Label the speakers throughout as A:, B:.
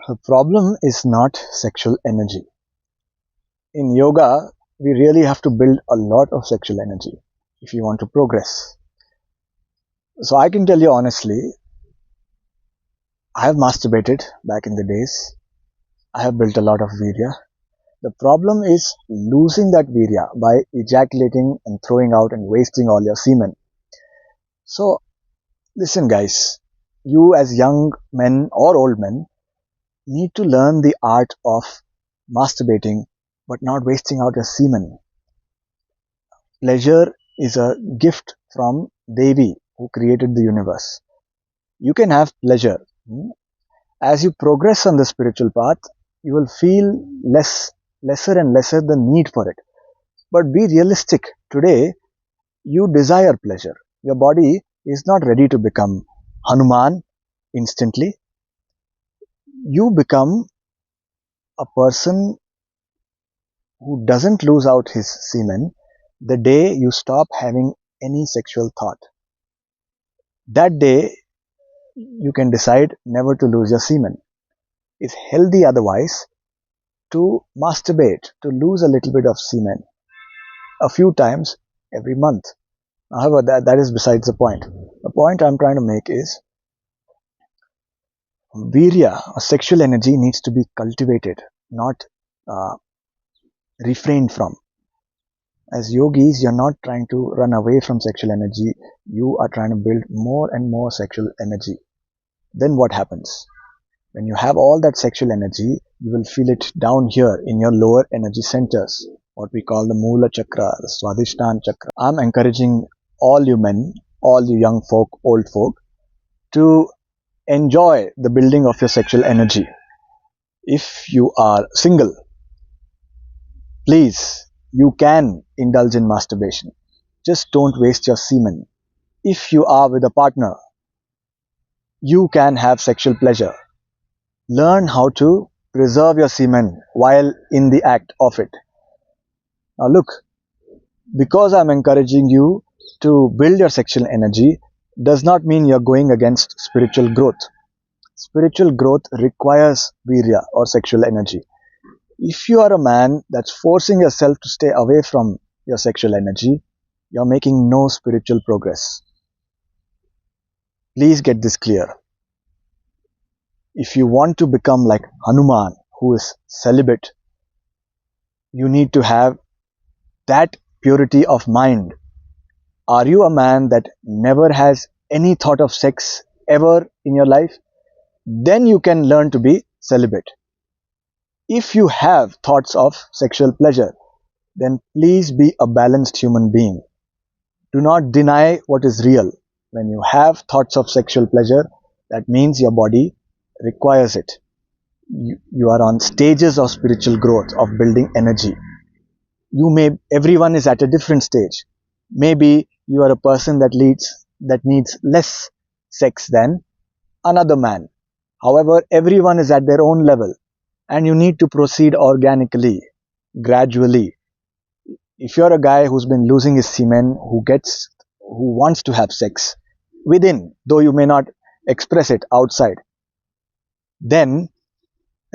A: The problem is not sexual energy. In yoga, we really have to build a lot of sexual energy if you want to progress. So I can tell you honestly, I have masturbated back in the days. I have built a lot of Veerya. The problem is losing that Veerya by ejaculating and throwing out and wasting all your semen. So listen guys, you as young men or old men need to learn the art of masturbating but not wasting out your semen. Pleasure is a gift from Devi who created the universe. You can have pleasure. As you progress on the spiritual path, you will feel lesser and lesser the need for it. But be realistic. Today, you desire pleasure. Your body is not ready to become Hanuman instantly. You become a person who doesn't lose out his semen the day you stop having any sexual thought. That day, you can decide never to lose your semen. It's healthy otherwise to masturbate, to lose a little bit of semen a few times every month. However, that is besides the point. The point I'm trying to make is Veerya, or sexual energy, needs to be cultivated, not uh, refrained from. As yogis, you're not trying to run away from sexual energy, you are trying to build more and more sexual energy. Then what happens? When you have all that sexual energy, you will feel it down here in your lower energy centers, what we call the Moola Chakra, the Swadhisthana Chakra. I'm encouraging all you men, all you young folk, old folk, to enjoy the building of your sexual energy. If you are single, please, you can indulge in masturbation. Just don't waste your semen. If you are with a partner, you can have sexual pleasure. Learn how to preserve your semen while in the act of it. Now look, because I'm encouraging you to build your sexual energy does not mean you're going against spiritual growth. Spiritual growth requires virya or sexual energy. If you are a man that's forcing yourself to stay away from your sexual energy, you're making no spiritual progress. Please get this clear. If you want to become like Hanuman, who is celibate, you need to have that purity of mind. Are you a man that never has any thought of sex ever in your life? Then you can learn to be celibate. If you have thoughts of sexual pleasure, then please be a balanced human being. Do not deny what is real. When you have thoughts of sexual pleasure, that means your body requires it. You are on stages of spiritual growth, of building energy. Everyone is at a different stage. Maybe you are a person that needs less sex than another man. However, everyone is at their own level and you need to proceed organically, gradually. If you're a guy who's been losing his semen, who wants to have sex within, though you may not express it outside, then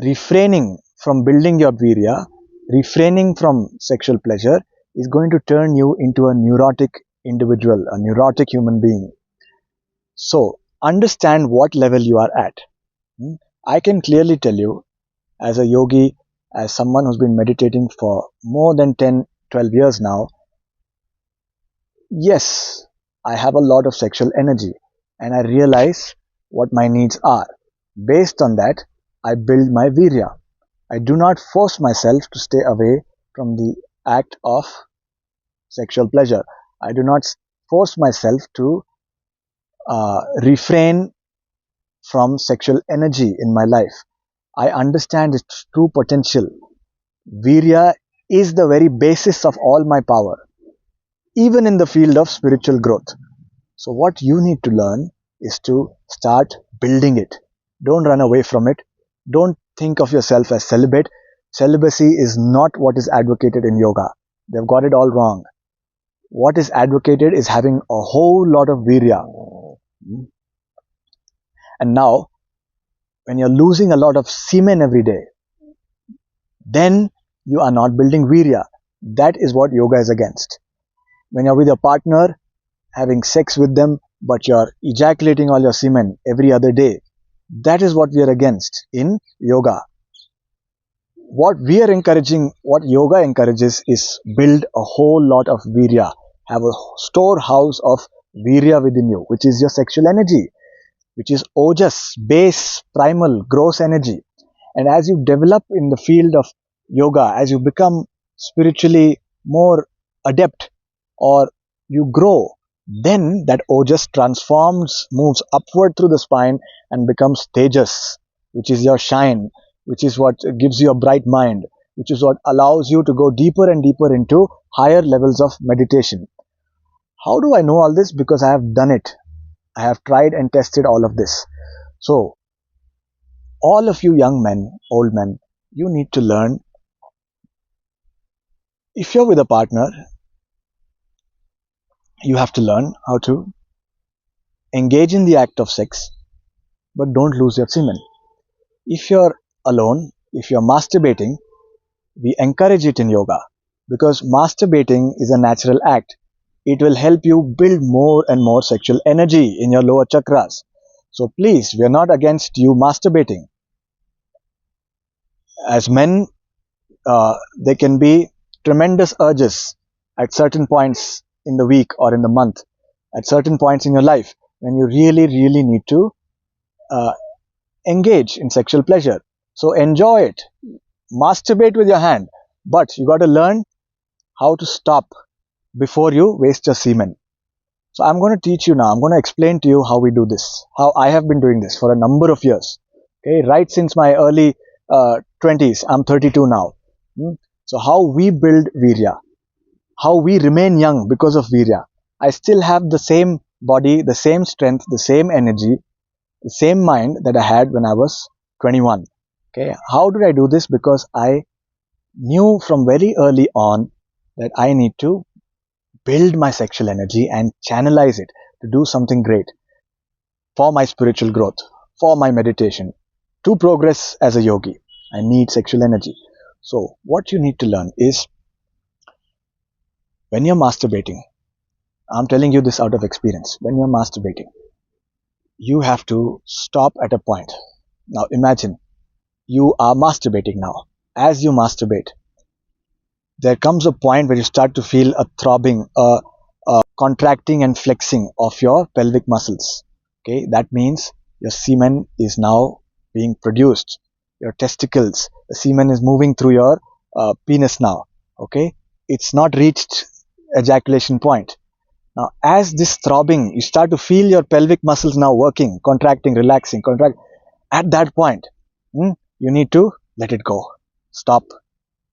A: refraining from building your virya, refraining from sexual pleasure is going to turn you into a neurotic individual, a neurotic human being. So, understand what level you are at. I can clearly tell you, as a yogi, as someone who's been meditating for more than 10, 12 years now, yes, I have a lot of sexual energy and I realize what my needs are. Based on that, I build my virya. I do not force myself to stay away from the act of sexual pleasure. I do not force myself to refrain from sexual energy in my life. I understand its true potential. Virya is the very basis of all my power, even in the field of spiritual growth. So what you need to learn is to start building it. Don't run away from it. Don't think of yourself as celibate. Celibacy is not what is advocated in yoga. They've got it all wrong. What is advocated is having a whole lot of virya. And now, when you're losing a lot of semen every day, then you are not building Veerya. That is what yoga is against. When you're with your partner, having sex with them, but you're ejaculating all your semen every other day, that is what we are against in yoga. What we are encouraging, what yoga encourages is build a whole lot of Veerya. Have a storehouse of Veerya within you, which is your sexual energy, which is ojas, base, primal, gross energy. And as you develop in the field of yoga, as you become spiritually more adept or you grow, then that ojas transforms, moves upward through the spine and becomes tejas, which is your shine, which is what gives you a bright mind, which is what allows you to go deeper and deeper into higher levels of meditation. How do I know all this? Because I have done it. I have tried and tested all of this. So, all of you young men, old men, you need to learn. If you're with a partner, you have to learn how to engage in the act of sex, but don't lose your semen. If you're alone, if you're masturbating, we encourage it in yoga because masturbating is a natural act. It will help you build more and more sexual energy in your lower chakras. So please, we are not against you masturbating. As men, there can be tremendous urges at certain points in the week or in the month, at certain points in your life when you really, really need to uh, engage in sexual pleasure. So enjoy it, masturbate with your hand, but you got to learn how to stop before you waste your semen. So I'm going to teach you now. I'm going to explain to you how we do this, how I have been doing this for a number of years. Okay, right since my early 20s. I'm 32 now. So how we build Veerya, how we remain young because of Veerya. I still have the same body, the same strength, the same energy, the same mind that I had when I was 21. Okay, how did I do this? Because I knew from very early on that I need to build my sexual energy and channelize it to do something great for my spiritual growth, for my meditation, to progress as a yogi. I need sexual energy. So, what you need to learn is when you're masturbating, I'm telling you this out of experience, when you're masturbating, you have to stop at a point. Now, imagine you are masturbating now. As you masturbate, there comes a point where you start to feel a throbbing, a contracting and flexing of your pelvic muscles. Okay, that means your semen is now being produced. Your testicles, the semen is moving through your penis now. Okay, it's not reached ejaculation point. Now, as this throbbing, you start to feel your pelvic muscles now working, contracting, relaxing, contract. At that point, you need to let it go. Stop.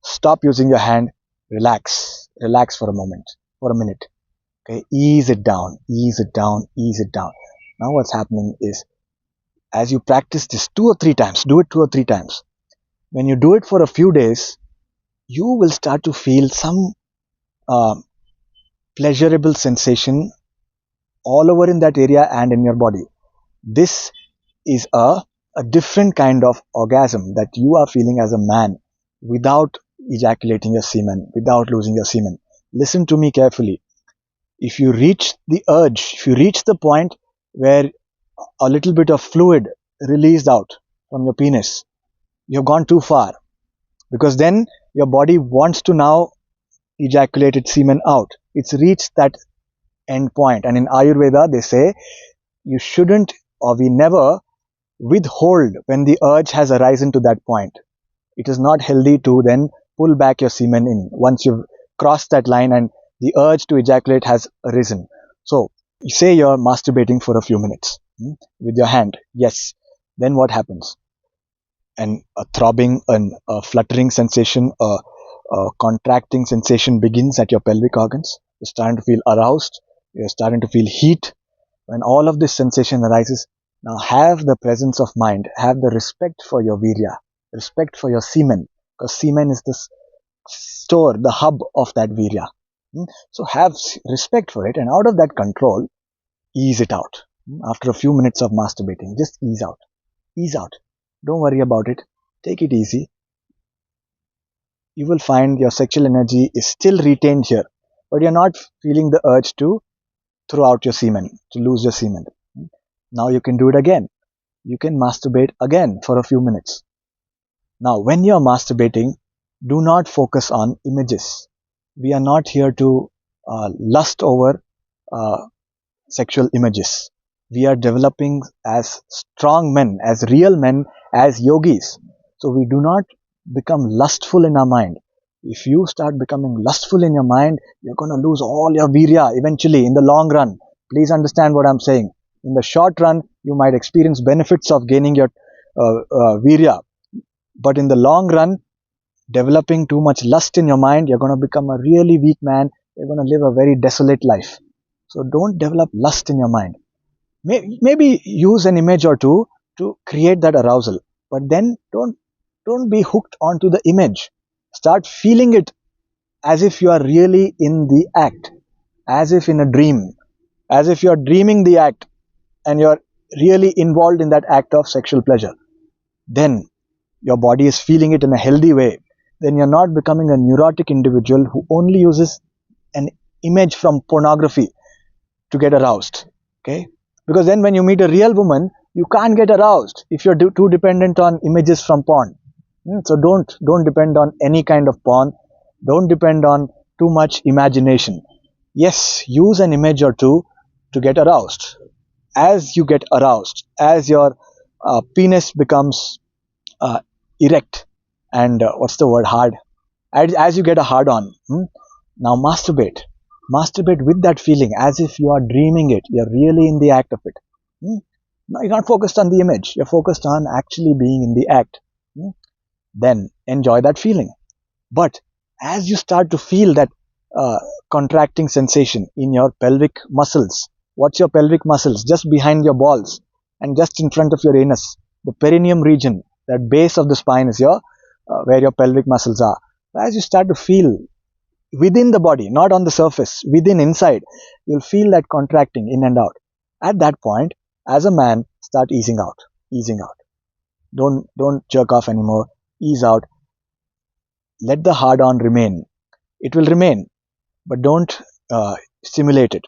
A: Stop using your hand. Relax. Relax for a moment, for a minute. Okay, ease it down, ease it down, ease it down. Now what's happening is as you practice this 2 or 3 times, do it 2 or 3 times. When you do it for a few days, you will start to feel some uh, pleasurable sensation all over in that area and in your body. This is a different kind of orgasm that you are feeling as a man without ejaculating your semen, without losing your semen. Listen to me carefully. If you reach the urge, if you reach the point where a little bit of fluid released out from your penis, you've gone too far because then your body wants to now ejaculate its semen out. It's reached that end point. And in Ayurveda, they say you shouldn't or we never withhold when the urge has arisen to that point. It is not healthy to then pull back your semen in once you've crossed that line and the urge to ejaculate has arisen. So, say you're masturbating for a few minutes with your hand. Yes. Then what happens? And a throbbing and a fluttering sensation, a contracting sensation begins at your pelvic organs. You're starting to feel aroused. You're starting to feel heat. When all of this sensation arises, now have the presence of mind, have the respect for your Veerya, respect for your semen, because semen is the store, the hub of that Veerya. So have respect for it, and out of that control, ease it out. After a few minutes of masturbating, just ease out, ease out. Don't worry about it. Take it easy. You will find your sexual energy is still retained here, but you're not feeling the urge to throw out your semen, to lose your semen. Now you can do it again. You can masturbate again for a few minutes. Now, when you're masturbating, do not focus on images. We are not here to lust over uh, sexual images. We are developing as strong men, as real men, as yogis. So we do not become lustful in our mind. If you start becoming lustful in your mind, you're going to lose all your virya eventually in the long run. Please understand what I'm saying. In the short run, you might experience benefits of gaining your virya, but in the long run, developing too much lust in your mind, you're going to become a really weak man. You're going to live a very desolate life. So don't develop lust in your mind. Maybe use an image or two to create that arousal, but then don't be hooked onto the image. Start feeling it as if you are really in the act, as if in a dream, as if you are dreaming the act and you're really involved in that act of sexual pleasure. Then your body is feeling it in a healthy way. Then you're not becoming a neurotic individual who only uses an image from pornography to get aroused. Okay? Because then when you meet a real woman, you can't get aroused if you're too dependent on images from porn. So don't depend on any kind of porn. Don't depend on too much imagination. Yes, use an image or two to get aroused. As you get aroused, as your penis becomes uh, erect and what's the word, hard, as you get a hard on, now masturbate with that feeling as if you are dreaming it, you're really in the act of it. Now you're not focused on the image, you're focused on actually being in the act. Then enjoy that feeling. But as you start to feel that uh, contracting sensation in your pelvic muscles, what's your pelvic muscles? Just behind your balls and just in front of your anus, the perineum region, that base of the spine is your where your pelvic muscles are. As you start to feel within the body, not on the surface, within, inside, you'll feel that contracting in and out. At that point, as a man, start easing out, easing out. Don't jerk off anymore. Ease out. Let the hard on remain. It will remain, but don't stimulate it.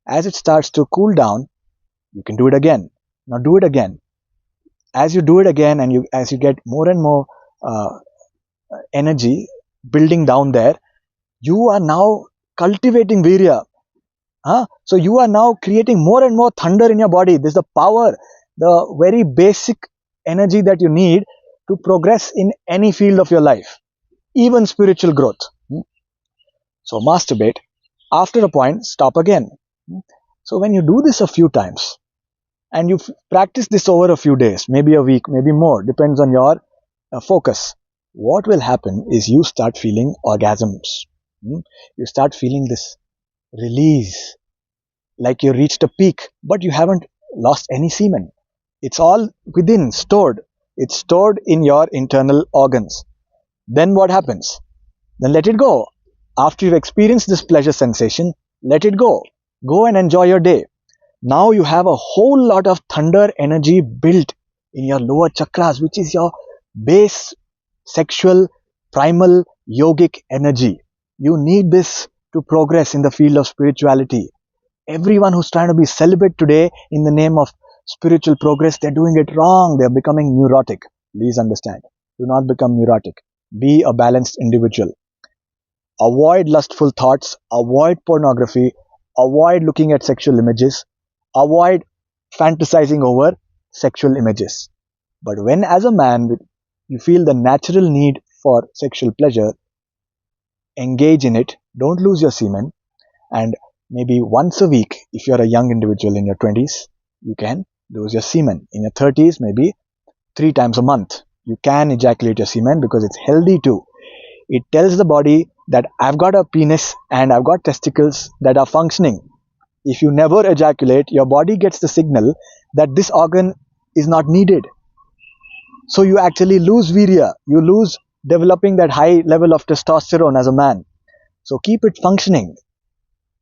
A: As it starts to cool down, you can do it again. Now do it again. As you do it again, and as you get more and more uh, energy building down there, you are now cultivating Veerya. So you are now creating more and more thunder in your body. This is the power, the very basic energy that you need to progress in any field of your life, even spiritual growth. So masturbate. After a point, stop again. So when you do this a few times and you practice this over a few days, maybe a week, maybe more, depends on your focus, what will happen is you start feeling orgasms. You start feeling this release, like you reached a peak, but you haven't lost any semen. It's all within, stored. It's stored in your internal organs. Then what happens? Then let it go. After you've experienced this pleasure sensation, let it go. Go and enjoy your day. Now you have a whole lot of thunder energy built in your lower chakras, which is your base sexual, primal, yogic energy. You need this to progress in the field of spirituality. Everyone who's trying to be celibate today in the name of spiritual progress, they're doing it wrong. They're becoming neurotic. Please understand. Do not become neurotic. Be a balanced individual. Avoid lustful thoughts. Avoid pornography. Avoid looking at sexual images. Avoid fantasizing over sexual images. But when, as a man, you feel the natural need for sexual pleasure, engage in it. Don't lose your semen. And maybe once a week, if you're a young individual in your 20s, you can lose your semen. In your 30s, maybe 3 times a month. You can ejaculate your semen because it's healthy too. It tells the body that I've got a penis and I've got testicles that are functioning. If you never ejaculate, your body gets the signal that this organ is not needed. So you actually lose virya. You lose developing that high level of testosterone as a man. So keep it functioning,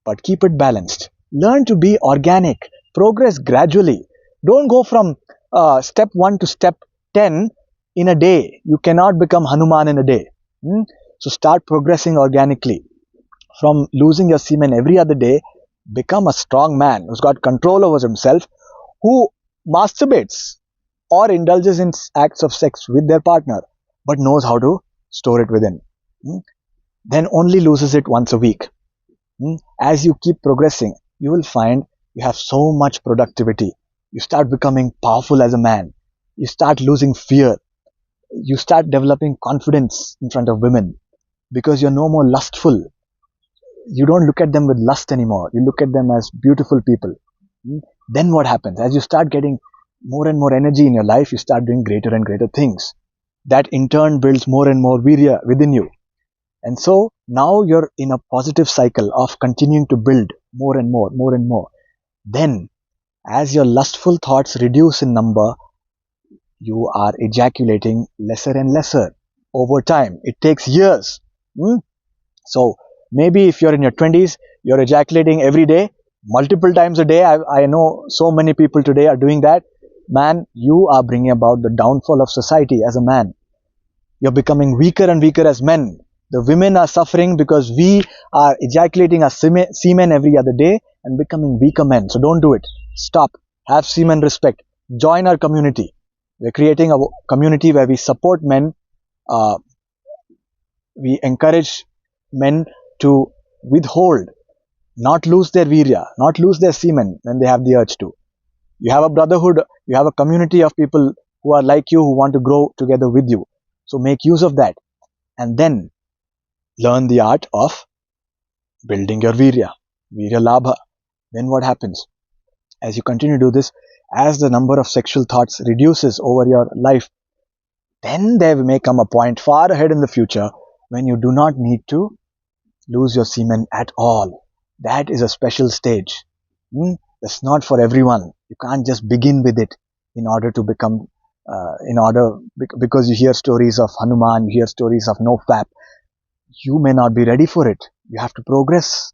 A: but keep it balanced. Learn to be organic. Progress gradually. Don't go from step 1 to step 10 in a day. You cannot become Hanuman in a day. So start progressing organically. From losing your semen every other day, become a strong man who's got control over himself, who masturbates or indulges in acts of sex with their partner, but knows how to store it within. Then only loses it once a week. As you keep progressing, you will find you have so much productivity. You start becoming powerful as a man. You start losing fear. You start developing confidence in front of women because you're no more lustful. You don't look at them with lust anymore. You look at them as beautiful people. Then what happens? As you start getting more and more energy in your life, you start doing greater and greater things. That in turn builds more and more Veerya within you. And so now you're in a positive cycle of continuing to build more and more, more and more. Then, as your lustful thoughts reduce in number, you are ejaculating lesser and lesser over time. It takes years. So maybe if you're in your 20s, you're ejaculating every day, multiple times a day. I know so many people today are doing that. Man, you are bringing about the downfall of society as a man. You're becoming weaker and weaker as men. The women are suffering because we are ejaculating our semen every other day and becoming weaker men. So don't do it. Stop. Have semen respect. Join our community. We're creating a community where we support men. We encourage men to withhold, not lose their Veerya, not lose their semen when they have the urge to. You have a brotherhood. You have a community of people who are like you, who want to grow together with you. So make use of that. And then learn the art of building your Veerya, Veerya Labha. Then what happens? As you continue to do this, as the number of sexual thoughts reduces over your life, then there may come a point far ahead in the future when you do not need to lose your semen at all. That is a special stage. That's not for everyone. You can't just begin with it in order to become, because you hear stories of Hanuman, you hear stories of no fap. You may not be ready for it. You have to progress.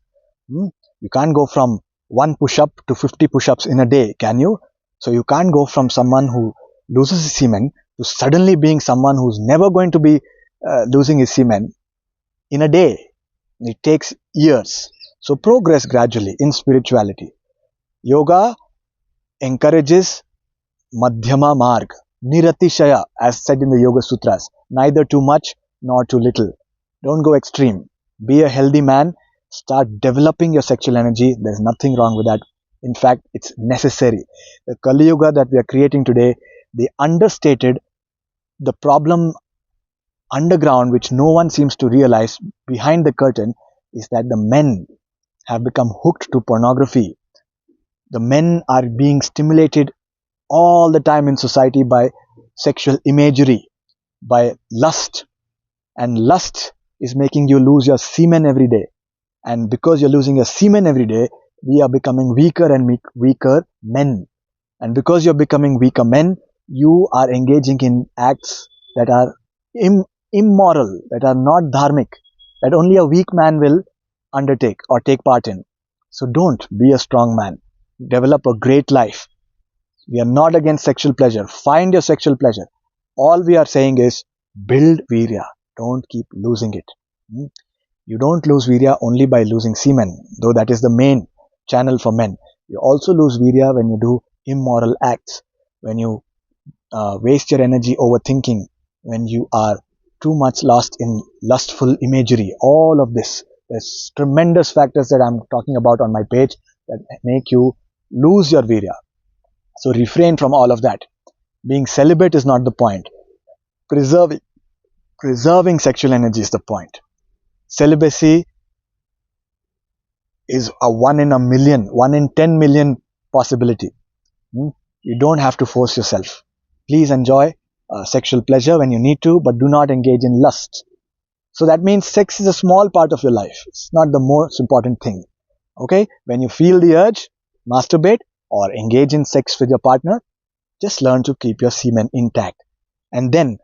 A: You can't go from 1 push-up to 50 push-ups in a day, can you? So you can't go from someone who loses his semen to suddenly being someone who's never going to be losing his semen in a day. It takes years. So progress gradually in spirituality. Yoga encourages Madhyama Marg, Niratishaya, as said in the Yoga Sutras. Neither too much nor too little. Don't go extreme. Be a healthy man. Start developing your sexual energy. There's nothing wrong with that. In fact, it's necessary. The Kali Yuga that we are creating today, the understated, the problem underground, which no one seems to realize behind the curtain, is that the men have become hooked to pornography. The men are being stimulated all the time in society by sexual imagery, by lust. And lust is making you lose your semen every day. And because you're losing your semen every day, we are becoming weaker and weaker men. And because you're becoming weaker men, you are engaging in acts that are immoral, that are not dharmic, that only a weak man will undertake or take part in. So don't be a strong man. Develop a great life. We are not against sexual pleasure. Find your sexual pleasure. All we are saying is build Veerya. Don't keep losing it. You don't lose Veerya only by losing semen, though that is the main channel for men. You also lose Veerya when you do immoral acts, when you waste your energy overthinking, when you are too much lost in lustful imagery. All of this. There's tremendous factors that I'm talking about on my page that make you lose your Veerya. So refrain from all of that. Being celibate is not the point. Preserving sexual energy is the point. Celibacy is a 1 in a million, 1 in 10 million possibility. You don't have to force yourself. Please enjoy sexual pleasure when you need to, but do not engage in lust. So that means sex is a small part of your life. It's not the most important thing. Okay? When you feel the urge, masturbate or engage in sex with your partner, just learn to keep your semen intact. And then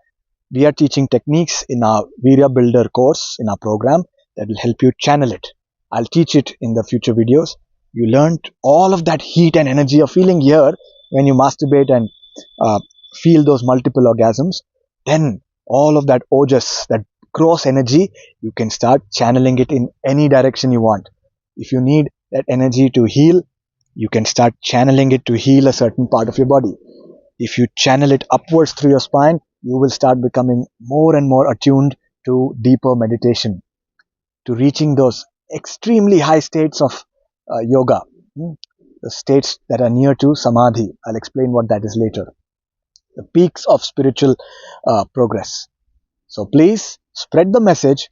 A: we are teaching techniques in our Veerya Builder course, in our program, that will help you channel it. I'll teach it in the future videos. You learned all of that heat and energy of feeling here when you masturbate and feel those multiple orgasms, then all of that ojas, that gross energy, you can start channeling it in any direction you want. If you need that energy to heal, you can start channeling it to heal a certain part of your body. If you channel it upwards through your spine, you will start becoming more and more attuned to deeper meditation, to reaching those extremely high states of yoga, the states that are near to samadhi. I'll explain what that is later. The peaks of spiritual progress. So please spread the message.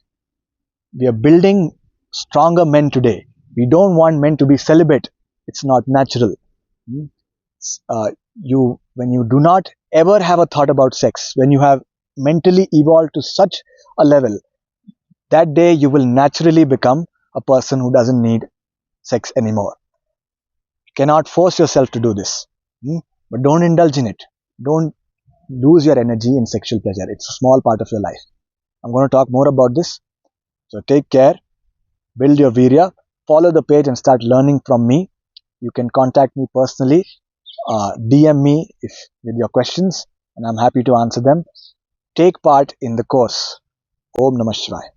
A: We are building stronger men today. We don't want men to be celibate. It's not natural. Hmm? When you do not ever have a thought about sex, when you have mentally evolved to such a level, that day you will naturally become a person who doesn't need sex anymore. You cannot force yourself to do this. But don't indulge in it. Don't lose your energy in sexual pleasure. It's a small part of your life. I'm going to talk more about this. So take care, build your Veerya, follow the page and start learning from me. You can contact me personally, DM me if with your questions, and I'm happy to answer them. Take part in the course. Om Namah Shivaya.